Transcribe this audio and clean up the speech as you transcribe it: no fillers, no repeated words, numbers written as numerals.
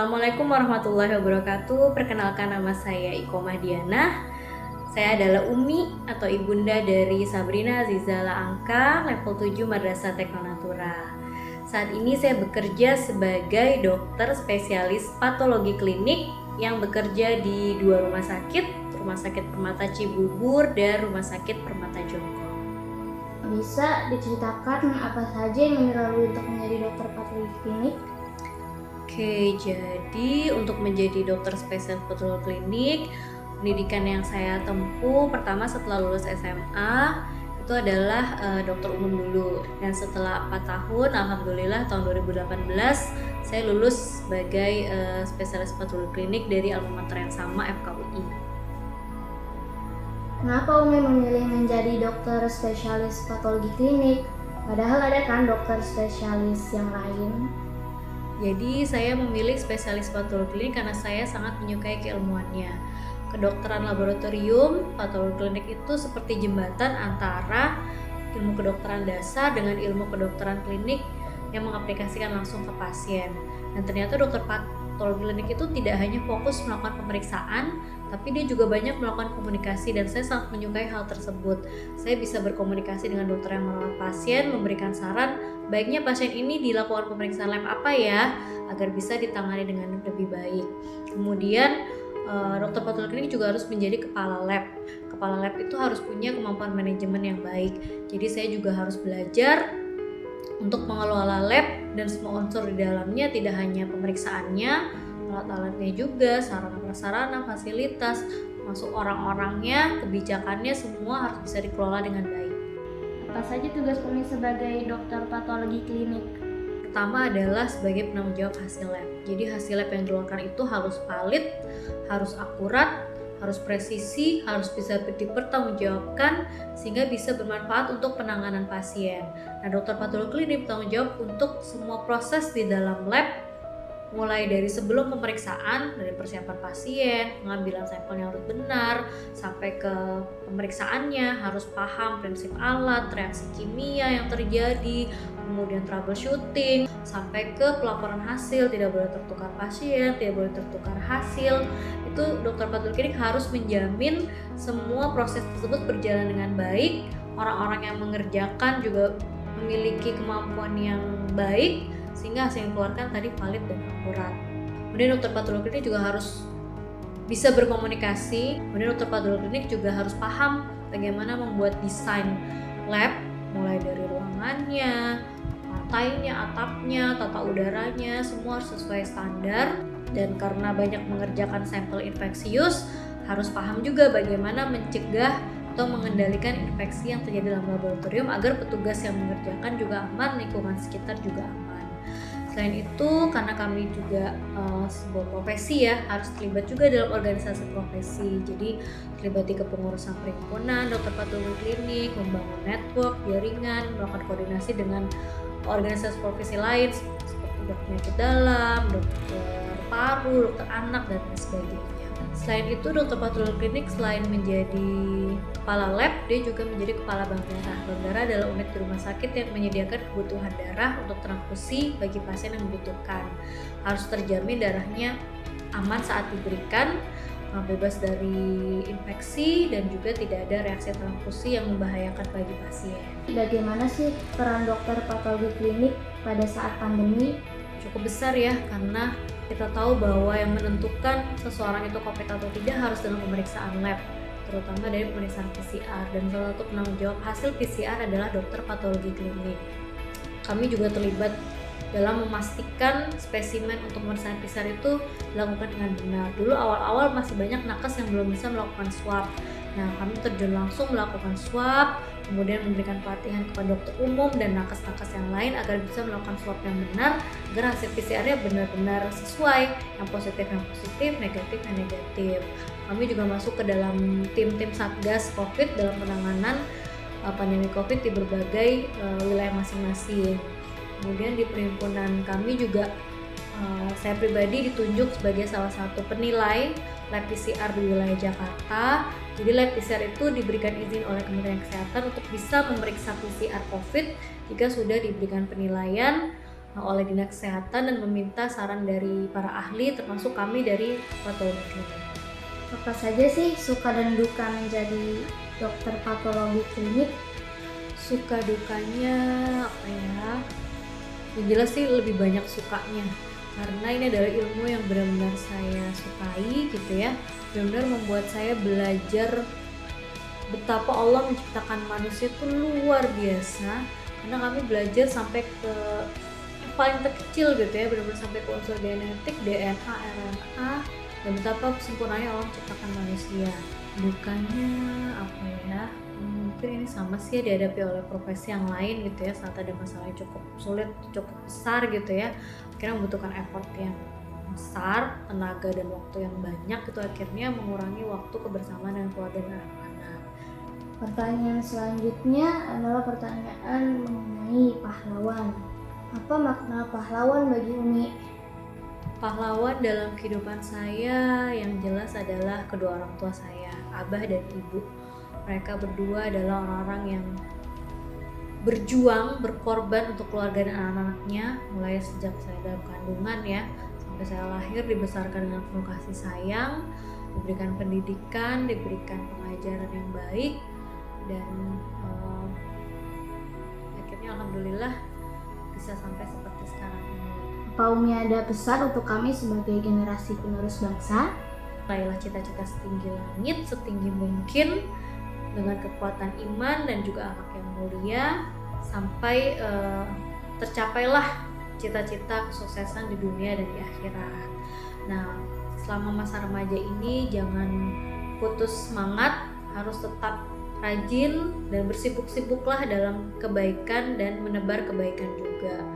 Assalamualaikum warahmatullahi wabarakatuh. Perkenalkan, nama saya Iko Mahdiana. Saya adalah Umi atau ibunda dari Sabrina Zizala Angka, level 7 Madrasah Teknonatura. Saat ini saya bekerja sebagai dokter spesialis patologi klinik yang bekerja di dua rumah sakit, Rumah Sakit Permata Cibubur dan Rumah Sakit Permata Joko. Bisa diceritakan apa saja yang dilalui untuk menjadi dokter patologi klinik? Oke, jadi untuk menjadi dokter spesialis patologi klinik, pendidikan yang saya tempuh pertama setelah lulus SMA itu adalah dokter umum dulu. Dan setelah 4 tahun, alhamdulillah tahun 2018 saya lulus sebagai spesialis patologi klinik dari alma mater yang sama, FKUI. Kenapa Umi memilih menjadi dokter spesialis patologi klinik? Padahal ada kan dokter spesialis yang lain. Jadi saya memilih spesialis patologi klinik karena saya sangat menyukai keilmuannya. Kedokteran laboratorium, patologi klinik itu seperti jembatan antara ilmu kedokteran dasar dengan ilmu kedokteran klinik yang mengaplikasikan langsung ke pasien. Dan ternyata dokter patologi klinik itu tidak hanya fokus melakukan pemeriksaan, tapi dia juga banyak melakukan komunikasi, dan saya sangat menyukai hal tersebut. Saya bisa berkomunikasi dengan dokter yang merawat pasien, memberikan saran, baiknya pasien ini dilakukan pemeriksaan lab apa ya, agar bisa ditangani dengan lebih baik. Kemudian dokter patologi klinik juga harus menjadi kepala lab. Kepala lab itu harus punya kemampuan manajemen yang baik. Jadi saya juga harus belajar untuk mengelola lab dan semua unsur di dalamnya, tidak hanya pemeriksaannya, alat-alatnya juga, sarana-prasarana, fasilitas, masuk orang-orangnya, kebijakannya, semua harus bisa dikelola dengan baik. Apa saja tugas Umi sebagai dokter patologi klinik? Pertama adalah sebagai penanggung jawab hasil lab. Jadi hasil lab yang dikeluarkan itu harus valid, harus akurat, harus presisi, harus bisa dipertanggungjawabkan sehingga bisa bermanfaat untuk penanganan pasien. Nah, dokter patologi klinik bertanggung jawab untuk semua proses di dalam lab, mulai dari sebelum pemeriksaan, dari persiapan pasien, pengambilan sampelnya harus benar, sampai ke pemeriksaannya harus paham prinsip alat, reaksi kimia yang terjadi, kemudian troubleshooting, sampai ke pelaporan hasil, tidak boleh tertukar pasien, tidak boleh tertukar hasil. Itu dokter patologi klinik harus menjamin semua proses tersebut berjalan dengan baik, orang-orang yang mengerjakan juga memiliki kemampuan yang baik, sehingga hasil yang dikeluarkan tadi valid dan akurat. Kemudian dokter patologi klinik juga harus bisa berkomunikasi. Kemudian dokter patologi klinik juga harus paham bagaimana membuat desain lab, mulai dari ruangannya, lantainya, atapnya, tata udaranya, semua harus sesuai standar. Dan karena banyak mengerjakan sampel infeksius, harus paham juga bagaimana mencegah atau mengendalikan infeksi yang terjadi dalam laboratorium agar petugas yang mengerjakan juga aman, lingkungan sekitar juga aman. Selain itu, karena kami juga sebuah profesi ya, harus terlibat juga dalam organisasi profesi. Jadi terlibat di kepengurusan perhimpunan dokter patologi klinik, membangun network, jaringan, melakukan koordinasi dengan organisasi profesi lain seperti dokter penyakit dalam, dokter paru, dokter anak, dan lain sebagainya. Selain itu, dokter patologi klinik selain menjadi kepala lab, dia juga menjadi kepala bank darah. Bank darah adalah unit di rumah sakit yang menyediakan kebutuhan darah untuk transfusi bagi pasien yang membutuhkan. Harus terjamin darahnya aman saat diberikan, bebas dari infeksi, dan juga tidak ada reaksi transfusi yang membahayakan bagi pasien. Bagaimana sih peran dokter patologi klinik pada saat pandemi? Cukup besar ya, karena kita tahu bahwa yang menentukan seseorang itu COVID atau tidak harus dalam pemeriksaan lab, terutama dari pemeriksaan PCR, dan salah satu penanggung jawab hasil PCR adalah dokter patologi klinik. Kami juga terlibat dalam memastikan spesimen untuk pemeriksaan PCR itu dilakukan dengan benar. Dulu awal-awal masih banyak nakes yang belum bisa melakukan swab. Nah, kami terjun langsung melakukan swab, kemudian memberikan pelatihan kepada dokter umum dan nakes-nakes yang lain agar bisa melakukan swab yang benar, agar hasil PCR-nya benar-benar sesuai, yang positif, negatif, yang negatif. Kami juga masuk ke dalam tim-tim Satgas COVID dalam penanganan pandemi COVID di berbagai wilayah masing-masing. Kemudian di perhimpunan kami juga saya pribadi ditunjuk sebagai salah satu penilai lab PCR di wilayah Jakarta. Jadi lab PCR itu diberikan izin oleh Kementerian Kesehatan untuk bisa memeriksa PCR COVID jika sudah diberikan penilaian oleh Dinas Kesehatan dan meminta saran dari para ahli termasuk kami dari patologi klinik. Apa saja sih suka dan duka menjadi dokter patologi klinik? Suka dukanya apa ya? Yang jelas sih lebih banyak sukanya karena ini adalah ilmu yang benar-benar saya sukai gitu ya, benar-benar membuat saya belajar betapa Allah menciptakan manusia itu luar biasa, karena kami belajar sampai ke yang paling terkecil gitu ya, benar-benar sampai ke unsur genetik, DNA, RNA, dan betapa sempurnanya Allah menciptakan manusia. Dukanya apa ya? Mungkin ini sama sih ya dihadapi oleh profesi yang lain gitu ya, saat ada masalah yang cukup sulit, cukup besar gitu ya, akhirnya membutuhkan effort yang besar, tenaga dan waktu yang banyak itu akhirnya mengurangi waktu kebersamaan dengan keluarga dan anak-anak. Pertanyaan selanjutnya adalah pertanyaan mengenai pahlawan. Apa makna pahlawan bagi Umi? Pahlawan dalam kehidupan saya yang jelas adalah kedua orang tua saya, abah dan ibu. Mereka berdua adalah orang-orang yang berjuang, berkorban untuk keluarga dan anak-anaknya, mulai sejak saya dalam kandungan ya, sampai saya lahir dibesarkan dengan penuh kasih sayang, diberikan pendidikan, diberikan pengajaran yang baik, dan akhirnya alhamdulillah bisa sampai seperti sekarang ini. Apa Umi ada pesan untuk kami sebagai generasi penerus bangsa? Raihlah cita-cita setinggi langit, setinggi mungkin, dengan kekuatan iman dan juga akhlak yang mulia, sampai tercapailah cita-cita kesuksesan di dunia dan di akhirat. Nah, selama masa remaja ini jangan putus semangat, harus tetap rajin dan bersibuk-sibuklah dalam kebaikan dan menebar kebaikan juga.